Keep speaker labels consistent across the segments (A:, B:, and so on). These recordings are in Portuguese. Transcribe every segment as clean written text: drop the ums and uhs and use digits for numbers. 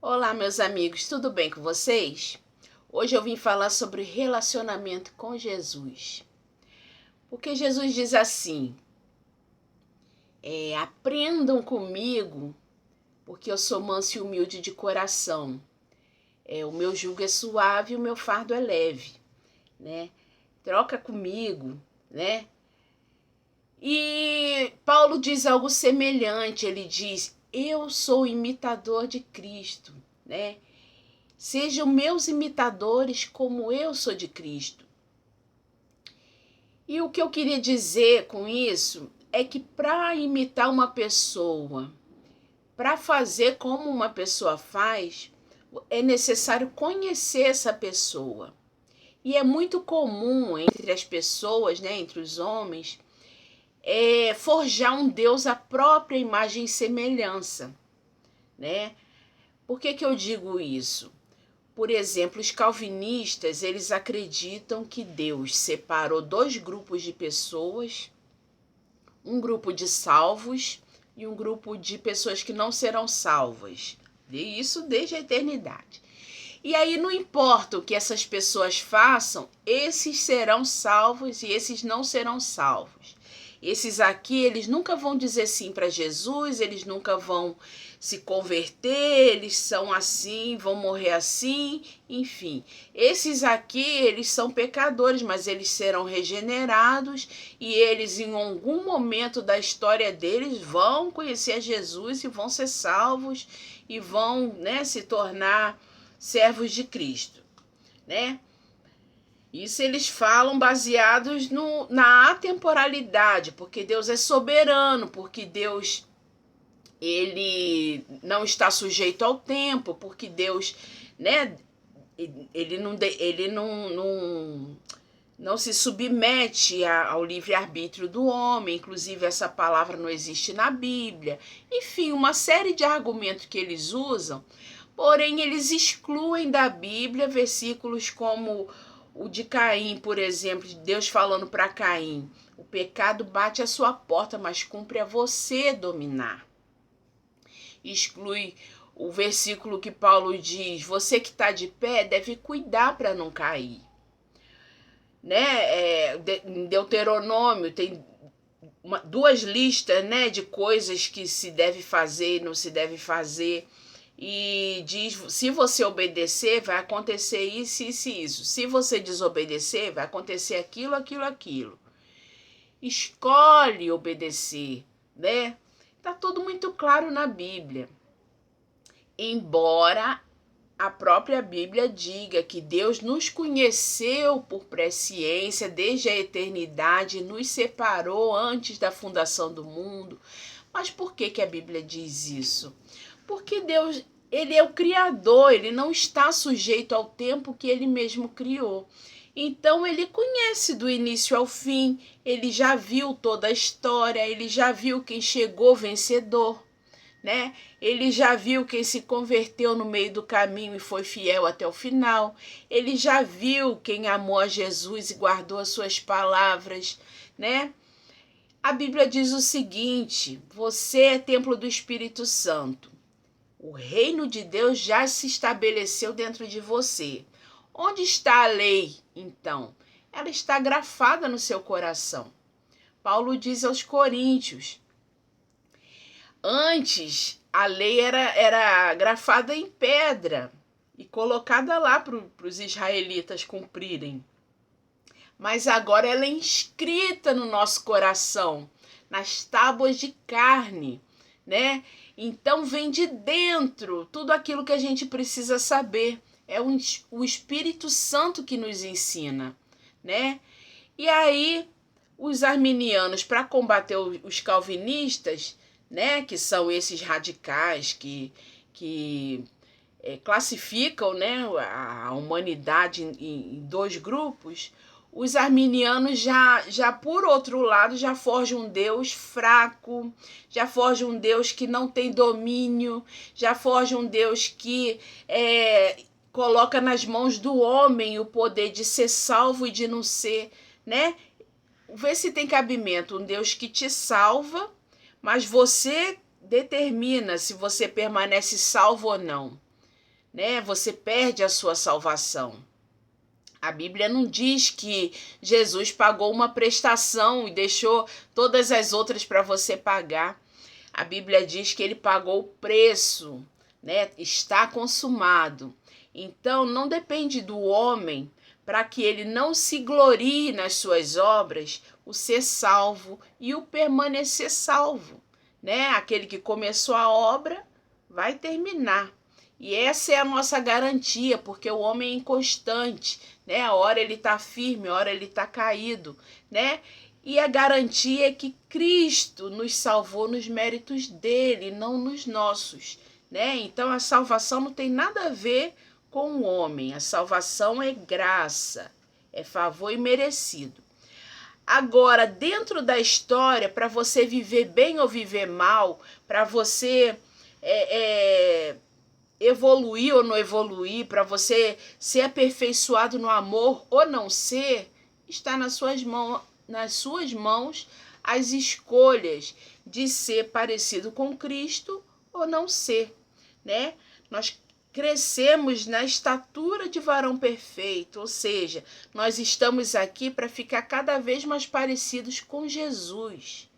A: Olá, meus amigos, tudo bem com vocês? Hoje eu vim falar sobre relacionamento com Jesus. Porque Jesus diz assim: aprendam comigo, porque eu sou manso e humilde de coração. O meu jugo é suave e o meu fardo é leve, né? Troca comigo, né? E Paulo diz algo semelhante, ele diz: eu sou imitador de Cristo, né? Sejam meus imitadores como eu sou de Cristo. E o que eu queria dizer com isso é que para imitar uma pessoa, para fazer como uma pessoa faz, é necessário conhecer essa pessoa. E é muito comum entre as pessoas, né, entre os homens, forjar um Deus à própria imagem e semelhança, né? Por que eu digo isso? Por exemplo, os calvinistas, eles acreditam que Deus separou dois grupos de pessoas, um grupo de salvos e um grupo de pessoas que não serão salvas. E isso desde a eternidade. E aí não importa o que essas pessoas façam, esses serão salvos e esses não serão salvos. Esses aqui, eles nunca vão dizer sim para Jesus, eles nunca vão se converter, eles são assim, vão morrer assim, enfim. Esses aqui, eles são pecadores, mas eles serão regenerados e eles, em algum momento da história deles, vão conhecer a Jesus e vão ser salvos e vão, né, se tornar servos de Cristo, né? Isso eles falam baseados na atemporalidade, porque Deus é soberano, porque Deus ele não está sujeito ao tempo, porque Deus, né, ele não se submete ao livre-arbítrio do homem, inclusive essa palavra não existe na Bíblia. Enfim, uma série de argumentos que eles usam, porém eles excluem da Bíblia versículos como o de Caim, por exemplo, de Deus falando para Caim: o pecado bate à sua porta, mas cumpre a você dominar. Exclui o versículo que Paulo diz: você que está de pé deve cuidar para não cair. Né? Em Deuteronômio tem duas listas, né, de coisas que se deve fazer e não se deve fazer. E diz: se você obedecer, vai acontecer isso, isso e isso. Se você desobedecer, vai acontecer aquilo, aquilo, aquilo. Escolhe obedecer, né? Tá tudo muito claro na Bíblia. Embora a própria Bíblia diga que Deus nos conheceu por presciência desde a eternidade e nos separou antes da fundação do mundo. Mas por que a Bíblia diz isso? Porque Deus, ele é o Criador, ele não está sujeito ao tempo que ele mesmo criou. Então ele conhece do início ao fim, ele já viu toda a história, ele já viu quem chegou vencedor, né? Ele já viu quem se converteu no meio do caminho e foi fiel até o final. Ele já viu quem amou a Jesus e guardou as suas palavras, né? A Bíblia diz o seguinte: você é templo do Espírito Santo. O reino de Deus já se estabeleceu dentro de você. Onde está a lei, então? Ela está grafada no seu coração. Paulo diz aos Coríntios: antes a lei era grafada em pedra e colocada lá para os israelitas cumprirem. Mas agora ela é inscrita no nosso coração, nas tábuas de carne, né? Então vem de dentro tudo aquilo que a gente precisa saber. É o Espírito Santo que nos ensina, né? E aí os arminianos, para combater os calvinistas, né, que são esses radicais que classificam, né, a humanidade em dois grupos, os arminianos já por outro lado já forjam um Deus fraco, já forjam um Deus que não tem domínio, já forjam um Deus que coloca nas mãos do homem o poder de ser salvo e de não ser, né? Vê se tem cabimento, um Deus que te salva, mas você determina se você permanece salvo ou não, né, você perde a sua salvação. A Bíblia não diz que Jesus pagou uma prestação e deixou todas as outras para você pagar. A Bíblia diz que ele pagou o preço, né? Está consumado. Então, não depende do homem para que ele não se glorie nas suas obras, o ser salvo e o permanecer salvo, né? Aquele que começou a obra vai terminar. E essa é a nossa garantia, porque o homem é inconstante, né? A hora ele está firme, a hora ele está caído, né? E a garantia é que Cristo nos salvou nos méritos dele, não nos nossos, né? Então a salvação não tem nada a ver com o homem. A salvação é graça, é favor imerecido. Agora, dentro da história, para você viver bem ou viver mal, para você evoluir ou não evoluir, para você ser aperfeiçoado no amor ou não ser, está nas suas mãos as escolhas de ser parecido com Cristo ou não ser, né? Nós crescemos na estatura de varão perfeito, ou seja, nós estamos aqui para ficar cada vez mais parecidos com Jesus.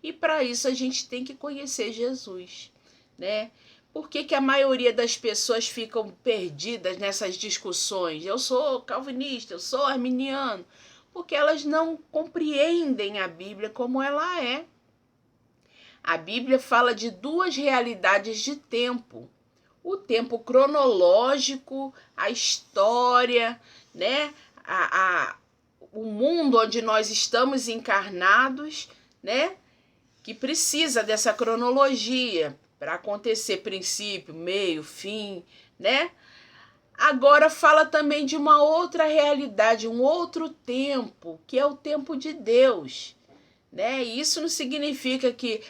A: E para isso a gente tem que conhecer Jesus, né? Por que a maioria das pessoas ficam perdidas nessas discussões? Eu sou calvinista, eu sou arminiano. Porque elas não compreendem a Bíblia como ela é. A Bíblia fala de duas realidades de tempo. O tempo cronológico, a história, né? O mundo onde nós estamos encarnados, né? Que precisa dessa cronologia para acontecer princípio, meio, fim, né? Agora fala também de uma outra realidade, um outro tempo, que é o tempo de Deus, né? E isso não significa que,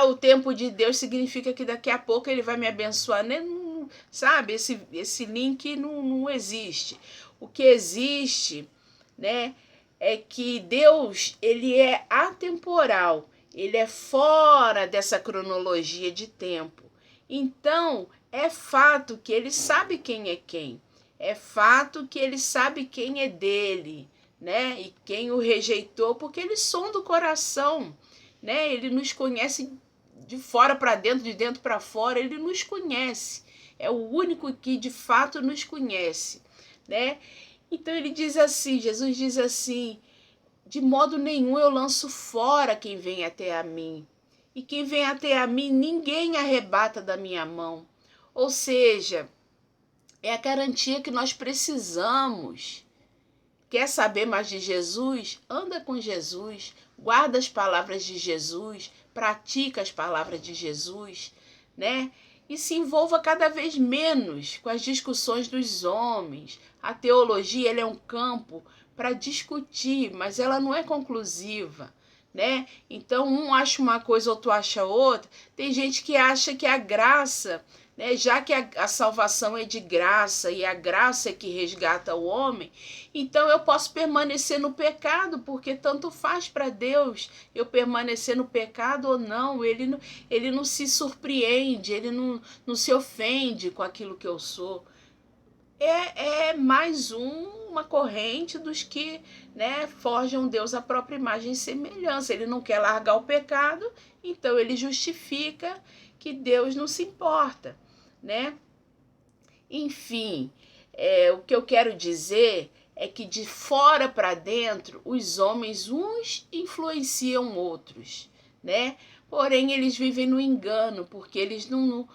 A: o tempo de Deus significa que daqui a pouco ele vai me abençoar, né? Não, sabe? Esse link não existe. O que existe, né, é que Deus, ele é atemporal, ele é fora dessa cronologia de tempo. Então, é fato que ele sabe quem é quem. É fato que ele sabe quem é dele, né? E quem o rejeitou, porque ele sonda o coração, né? Ele nos conhece de fora para dentro, de dentro para fora, ele nos conhece. É o único que de fato nos conhece, né? Então ele diz assim, Jesus diz assim: de modo nenhum eu lanço fora quem vem até a mim. E quem vem até a mim, ninguém arrebata da minha mão. Ou seja, é a garantia que nós precisamos. Quer saber mais de Jesus? Anda com Jesus, guarda as palavras de Jesus, pratica as palavras de Jesus, né? E se envolva cada vez menos com as discussões dos homens. A teologia, ela é um campo para discutir, mas ela não é conclusiva, né? Então um acha uma coisa, outro acha outra. Tem gente que acha que a graça, né, já que a salvação é de graça e a graça é que resgata o homem, então eu posso permanecer no pecado, porque tanto faz para Deus eu permanecer no pecado ou não. Ele não se surpreende, ele não se ofende com aquilo que eu sou. É mais uma corrente dos que, né, forjam Deus à própria imagem e semelhança. Ele não quer largar o pecado, então ele justifica que Deus não se importa, né? Enfim, o que eu quero dizer é que de fora para dentro, os homens uns influenciam outros, né? Porém, eles vivem no engano, porque eles não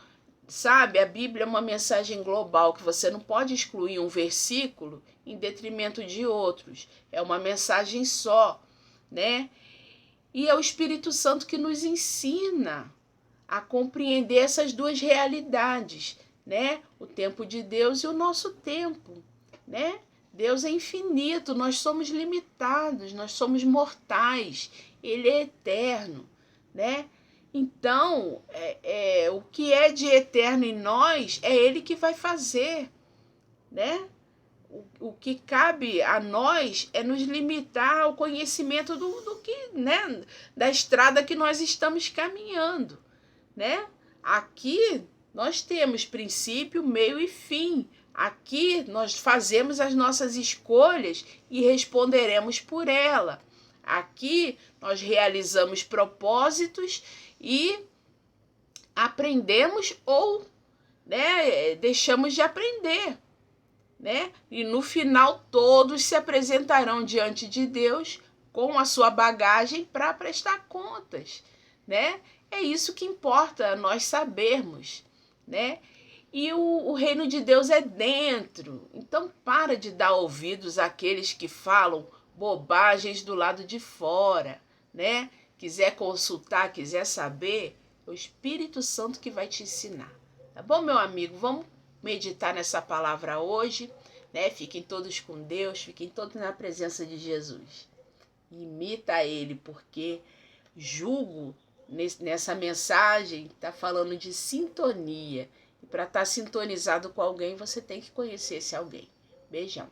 A: sabe, a Bíblia é uma mensagem global, que você não pode excluir um versículo em detrimento de outros. É uma mensagem só, né? E é o Espírito Santo que nos ensina a compreender essas duas realidades, né? O tempo de Deus e o nosso tempo, né? Deus é infinito, nós somos limitados, nós somos mortais, Ele é eterno, né? Então, o que é de eterno em nós é Ele que vai fazer, né? O que cabe a nós é nos limitar ao conhecimento do que, né? Da estrada que nós estamos caminhando, né? Aqui Nós temos princípio, meio e fim. Aqui nós fazemos as nossas escolhas e responderemos por ela. Aqui nós realizamos propósitos e aprendemos ou, né, deixamos de aprender, né? E no final todos se apresentarão diante de Deus com a sua bagagem para prestar contas, né? É isso que importa nós sabermos, né? E o reino de Deus é dentro. Então para de dar ouvidos àqueles que falam bobagens do lado de fora, né? Quiser consultar, quiser saber, é o Espírito Santo que vai te ensinar. Tá bom, meu amigo? Vamos meditar nessa palavra hoje, né? Fiquem todos com Deus, fiquem todos na presença de Jesus. Imita ele, porque julgo nessa mensagem está falando de sintonia. E para estar sintonizado com alguém, você tem que conhecer esse alguém. Beijão.